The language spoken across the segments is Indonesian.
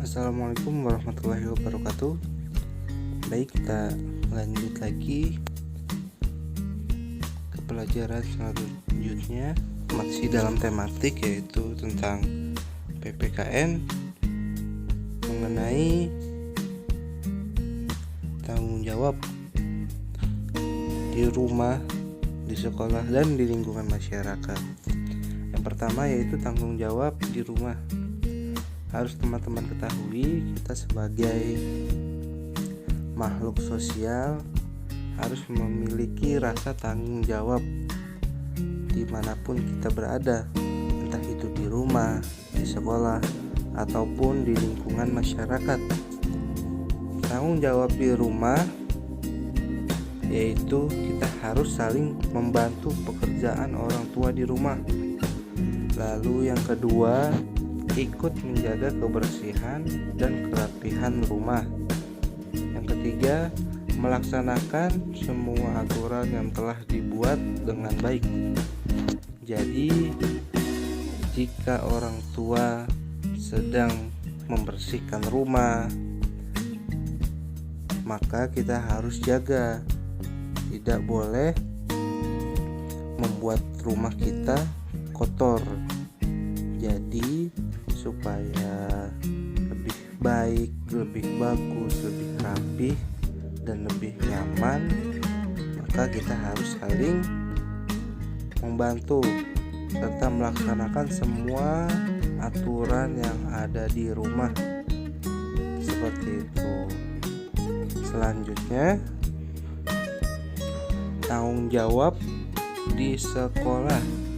Assalamualaikum warahmatullahi wabarakatuh. Baik, kita lanjut lagi ke pelajaran selanjutnya, masih dalam tematik yaitu tentang PPKN mengenai tanggung jawab di rumah, di sekolah, dan di lingkungan masyarakat. Yang pertama yaitu tanggung jawab di rumah. Harus teman-teman ketahui, kita sebagai makhluk sosial harus memiliki rasa tanggung jawab dimanapun kita berada, entah itu di rumah, di sekolah, ataupun di lingkungan masyarakat. Tanggung jawab di rumah yaitu kita harus saling membantu pekerjaan orang tua di rumah. Lalu yang kedua, ikut menjaga kebersihan dan kerapihan rumah. Yang ketiga, melaksanakan semua aturan yang telah dibuat dengan baik. Jadi, jika orang tua sedang membersihkan rumah, maka kita harus jaga. Tidak boleh membuat rumah kita kotor. Jadi supaya lebih baik, lebih bagus, lebih rapi, dan lebih nyaman, maka kita harus saling membantu serta melaksanakan semua aturan yang ada di rumah. Seperti itu. Selanjutnya, tanggung jawab di sekolah.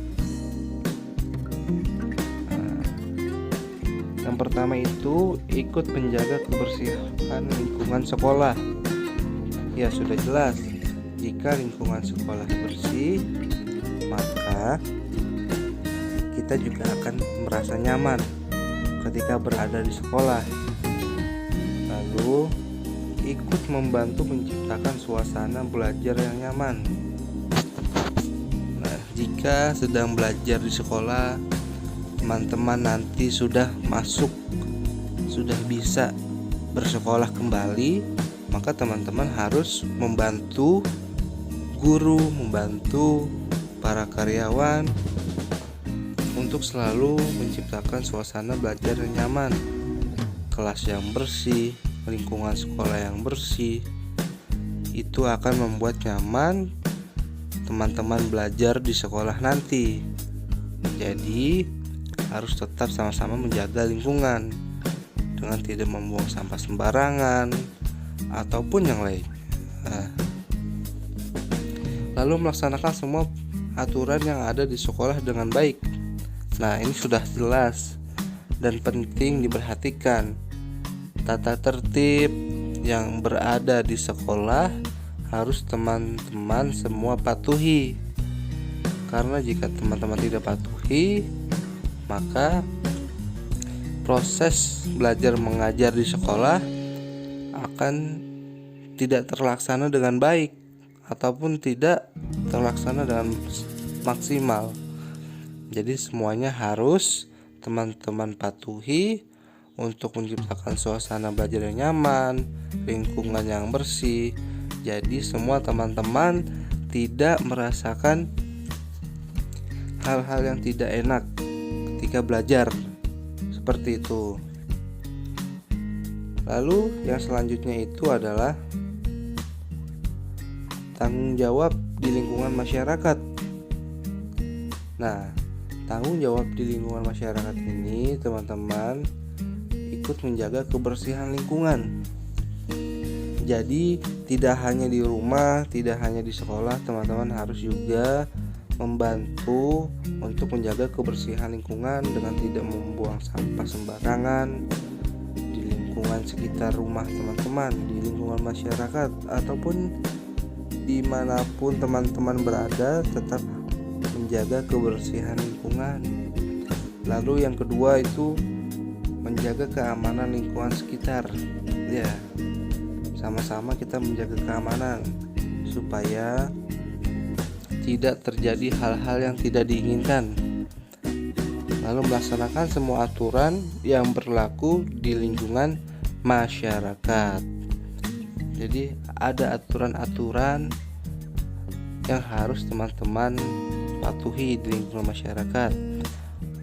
Yang pertama itu ikut menjaga kebersihan lingkungan sekolah. Ya, sudah jelas, jika lingkungan sekolah bersih, maka kita juga akan merasa nyaman ketika berada di sekolah. Lalu ikut membantu menciptakan suasana belajar yang nyaman. Nah, jika sedang belajar di sekolah, teman-teman nanti sudah bisa bersekolah kembali, maka teman-teman harus membantu guru, membantu para karyawan untuk selalu menciptakan suasana belajar yang nyaman, kelas yang bersih, lingkungan sekolah yang bersih. Itu akan membuat nyaman teman-teman belajar di sekolah nanti. Jadi harus tetap sama-sama menjaga lingkungan dengan tidak membuang sampah sembarangan ataupun yang lain. Lalu melaksanakan semua aturan yang ada di sekolah dengan baik. Nah, ini sudah jelas dan penting diperhatikan. Tata tertib yang berada di sekolah harus teman-teman semua patuhi. Karena jika teman-teman tidak patuhi, maka proses belajar mengajar di sekolah akan tidak terlaksana dengan baik ataupun tidak terlaksana dengan maksimal. Jadi semuanya harus teman-teman patuhi untuk menciptakan suasana belajar yang nyaman, lingkungan yang bersih. Jadi semua teman-teman tidak merasakan hal-hal yang tidak enak ketika belajar, seperti itu. Lalu yang selanjutnya itu adalah tanggung jawab di lingkungan masyarakat. Nah, tanggung jawab di lingkungan masyarakat ini, teman-teman, ikut menjaga kebersihan lingkungan. Jadi tidak hanya di rumah, tidak hanya di sekolah, teman-teman harus juga membantu untuk menjaga kebersihan lingkungan dengan tidak membuang sampah sembarangan di lingkungan sekitar rumah teman-teman, di lingkungan masyarakat, ataupun dimanapun teman-teman berada, tetap menjaga kebersihan lingkungan. Lalu yang kedua itu menjaga keamanan lingkungan sekitar. Ya, sama-sama kita menjaga keamanan supaya tidak terjadi hal-hal yang tidak diinginkan. lalu melaksanakan semua aturan yang berlaku di lingkungan masyarakat. Jadi ada aturan-aturan yang harus teman-teman patuhi di lingkungan masyarakat.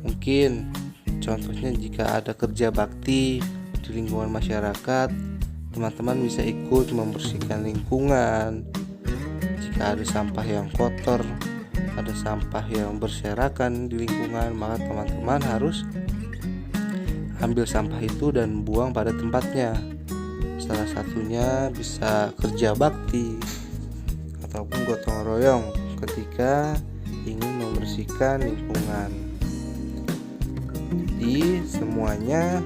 Mungkin contohnya jika ada kerja bakti di lingkungan masyarakat, teman-teman bisa ikut membersihkan lingkungan. Jika ada sampah yang kotor, ada sampah yang berserakan di lingkungan, maka teman-teman harus ambil sampah itu dan buang pada tempatnya. Salah satunya bisa kerja bakti ataupun gotong royong ketika ingin membersihkan lingkungan. Jadi semuanya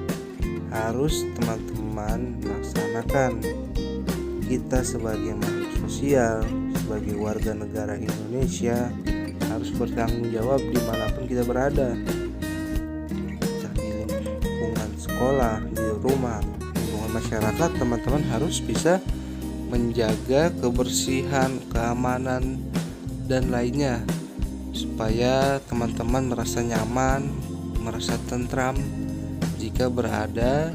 harus teman-teman laksanakan. Kita sebagai makhluk sosial, sebagai warga negara Indonesia, harus bertanggung jawab dimanapun kita berada. Di lingkungan sekolah, di rumah, lingkungan masyarakat, teman-teman harus bisa menjaga kebersihan, keamanan, dan lainnya, supaya teman-teman merasa nyaman, merasa tentram jika berada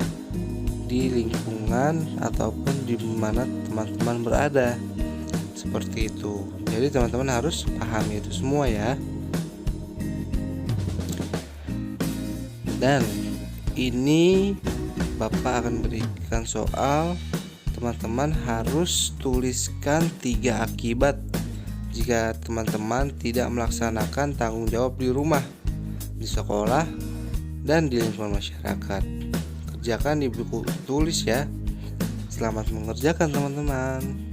di lingkungan ataupun di mana teman-teman berada. Seperti itu. Jadi teman-teman harus pahami itu semua ya. Dan ini Bapak akan berikan soal. Teman-teman harus tuliskan 3 akibat jika teman-teman tidak melaksanakan tanggung jawab di rumah, di sekolah, dan di lingkungan masyarakat. Kerjakan di buku tulis ya. Selamat mengerjakan teman-teman.